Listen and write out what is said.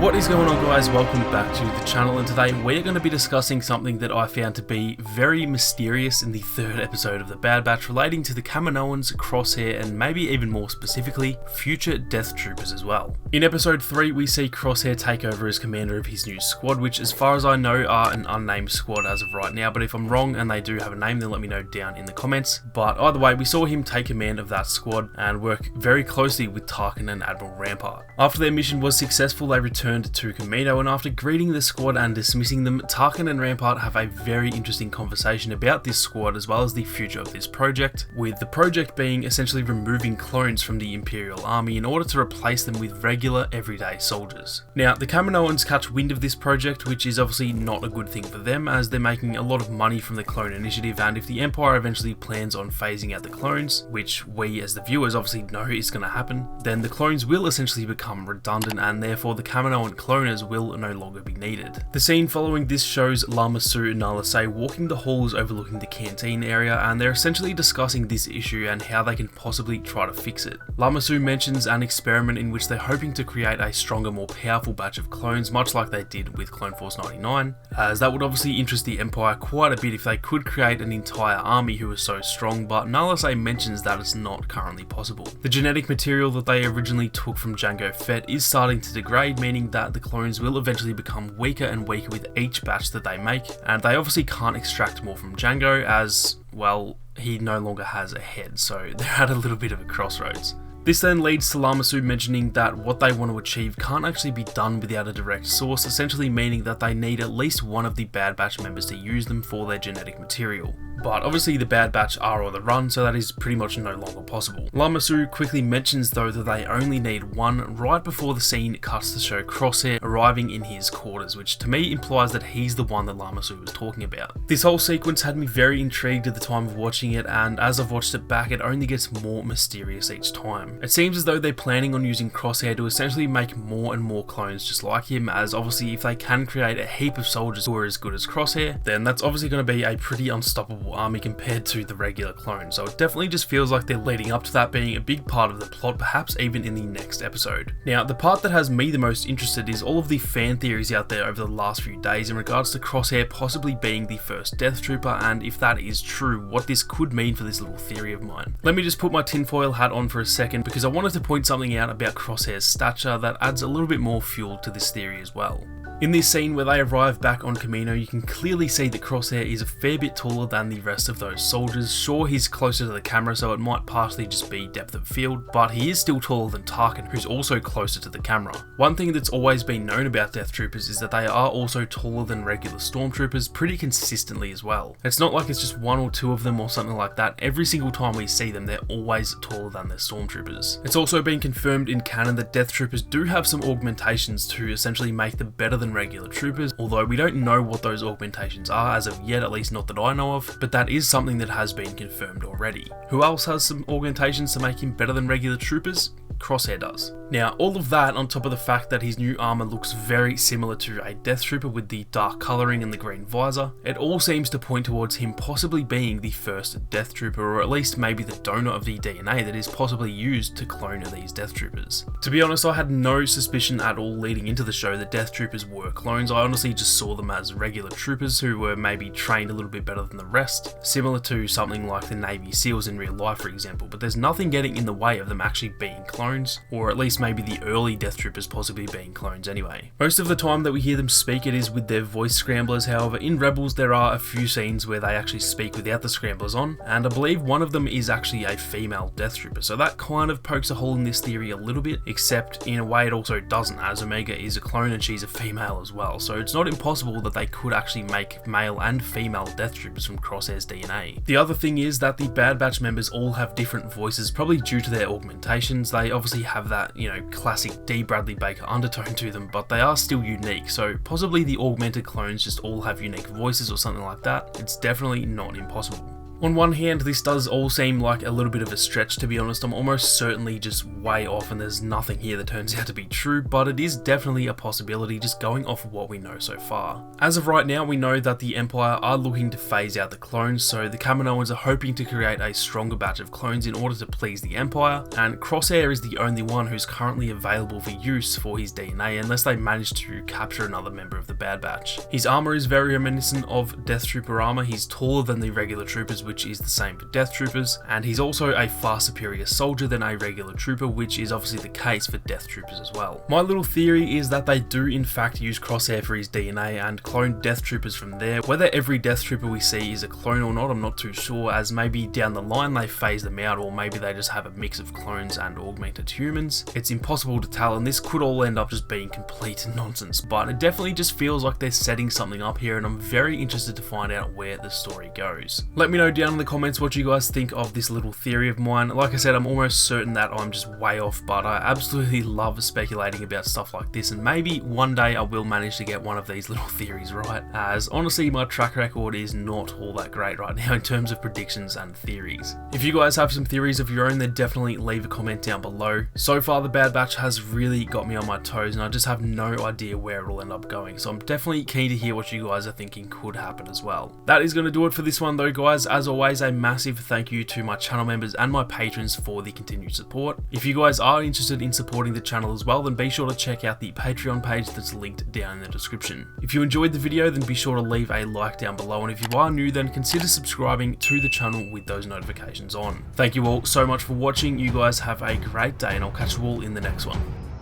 What is going on, guys? Welcome back to the channel, and today we're going to be discussing something that I found to be very mysterious in the third episode of The Bad Batch, relating to the Kaminoans, Crosshair, and maybe even more specifically, future Death Troopers as well. In episode 3, we see Crosshair take over as commander of his new squad, which as far as I know are an unnamed squad as of right now, but if I'm wrong and they do have a name, then let me know down in the comments. But either way, we saw him take command of that squad and work very closely with Tarkin and Admiral Rampart. After their mission was successful, they returned to Kamino, and after greeting the squad and dismissing them, Tarkin and Rampart have a very interesting conversation about this squad as well as the future of this project, with the project being essentially removing clones from the Imperial Army in order to replace them with regular everyday soldiers. Now, the Kaminoans catch wind of this project, which is obviously not a good thing for them as they're making a lot of money from the clone initiative, and if the Empire eventually plans on phasing out the clones, which we as the viewers obviously know is going to happen, then the clones will essentially become redundant and therefore the Kaminoan cloners will no longer be needed. The scene following this shows Lama Su and Nala Se walking the halls overlooking the canteen area, and they're essentially discussing this issue and how they can possibly try to fix it. Lama Su mentions an experiment in which they're hoping to create a stronger, more powerful batch of clones, much like they did with Clone Force 99, as that would obviously interest the Empire quite a bit if they could create an entire army who is so strong, but Nala Se mentions that it's not currently possible. The genetic material that they originally took from Jango Fett is starting to degrade, meaning that the clones will eventually become weaker and weaker with each batch that they make, and they obviously can't extract more from Jango as, well, he no longer has a head, so they're at a little bit of a crossroads. This then leads to Lama Su mentioning that what they want to achieve can't actually be done without a direct source, essentially meaning that they need at least one of the Bad Batch members to use them for their genetic material. But obviously the Bad Batch are on the run, so that is pretty much no longer possible. Lama Su quickly mentions though that they only need one right before the scene cuts to show Crosshair arriving in his quarters, which to me implies that he's the one that Lama Su was talking about. This whole sequence had me very intrigued at the time of watching it, and as I've watched it back, it only gets more mysterious each time. It seems as though they're planning on using Crosshair to essentially make more and more clones just like him, as obviously if they can create a heap of soldiers who are as good as Crosshair, then that's obviously going to be a pretty unstoppable army compared to the regular clones, so it definitely just feels like they're leading up to that being a big part of the plot, perhaps even in the next episode. Now, the part that has me the most interested is all of the fan theories out there over the last few days in regards to Crosshair possibly being the first Death Trooper, and if that is true, what this could mean for this little theory of mine. Let me just put my tinfoil hat on for a second, because I wanted to point something out about Crosshair's stature that adds a little bit more fuel to this theory as well. In this scene where they arrive back on Kamino, you can clearly see that Crosshair is a fair bit taller than the rest of those soldiers. Sure, he's closer to the camera, so it might partially just be depth of field, but he is still taller than Tarkin, who's also closer to the camera. One thing that's always been known about Death Troopers is that they are also taller than regular Stormtroopers pretty consistently as well. It's not like it's just one or two of them or something like that. Every single time we see them, they're always taller than their Stormtroopers. It's also been confirmed in canon that Death Troopers do have some augmentations to essentially make them better than regular troopers, although we don't know what those augmentations are as of yet, at least not that I know of, but that is something that has been confirmed already. Who else has some augmentations to make him better than regular troopers? Crosshair does. Now, all of that on top of the fact that his new armor looks very similar to a Death Trooper with the dark coloring and the green visor, it all seems to point towards him possibly being the first Death Trooper, or at least maybe the donor of the DNA that is possibly used to clone these Death Troopers. To be honest, I had no suspicion at all leading into the show that Death Troopers were clones. I honestly just saw them as regular troopers who were maybe trained a little bit better than the rest, similar to something like the Navy SEALs in real life, for example, but there's nothing getting in the way of them actually being clones, or at least maybe the early Death Troopers possibly being clones anyway. Most of the time that we hear them speak, it is with their voice scramblers. However, in Rebels there are a few scenes where they actually speak without the scramblers on, and I believe one of them is actually a female Death Trooper, so that kind of pokes a hole in this theory a little bit, except in a way it also doesn't, as Omega is a clone and she's a female as well, so it's not impossible that they could actually make male and female Death Troopers from Crosshair's DNA. The other thing is that the Bad Batch members all have different voices, probably due to their augmentations. They obviously have that, classic D. Bradley Baker undertone to them, but they are still unique, so possibly the augmented clones just all have unique voices or something like that. It's definitely not impossible. On one hand, this does all seem like a little bit of a stretch, to be honest. I'm almost certainly just way off and there's nothing here that turns out to be true, but it is definitely a possibility just going off of what we know so far. As of right now, we know that the Empire are looking to phase out the clones, so the Kaminoans are hoping to create a stronger batch of clones in order to please the Empire, and Crosshair is the only one who's currently available for use for his DNA unless they manage to capture another member of the Bad Batch. His armor is very reminiscent of Death Trooper armor. He's taller than the regular troopers, which is the same for Death Troopers, and he's also a far superior soldier than a regular trooper, which is obviously the case for Death Troopers as well. My little theory is that they do in fact use Crosshair for his DNA and clone Death Troopers from there. Whether every Death Trooper we see is a clone or not, I'm not too sure, as maybe down the line they phase them out, or maybe they just have a mix of clones and augmented humans. It's impossible to tell, and this could all end up just being complete nonsense, but it definitely just feels like they're setting something up here, and I'm very interested to find out where the story goes. Let me know down in the comments what you guys think of this little theory of mine. Like I said, I'm almost certain that I'm just way off, but I absolutely love speculating about stuff like this, and maybe one day I will manage to get one of these little theories right, as honestly my track record is not all that great right now in terms of predictions and theories. If you guys have some theories of your own, then definitely leave a comment down below. So far the Bad Batch has really got me on my toes, and I just have no idea where it'll end up going, so I'm definitely keen to hear what you guys are thinking could happen as well. That is going to do it for this one though, guys. As always, a massive thank you to my channel members and my patrons for the continued support. If you guys are interested in supporting the channel as well, then be sure to check out the Patreon page that's linked down in the description. If you enjoyed the video, then be sure to leave a like down below, and if you are new, then consider subscribing to the channel with those notifications on. Thank you all so much for watching. You guys have a great day, and I'll catch you all in the next one.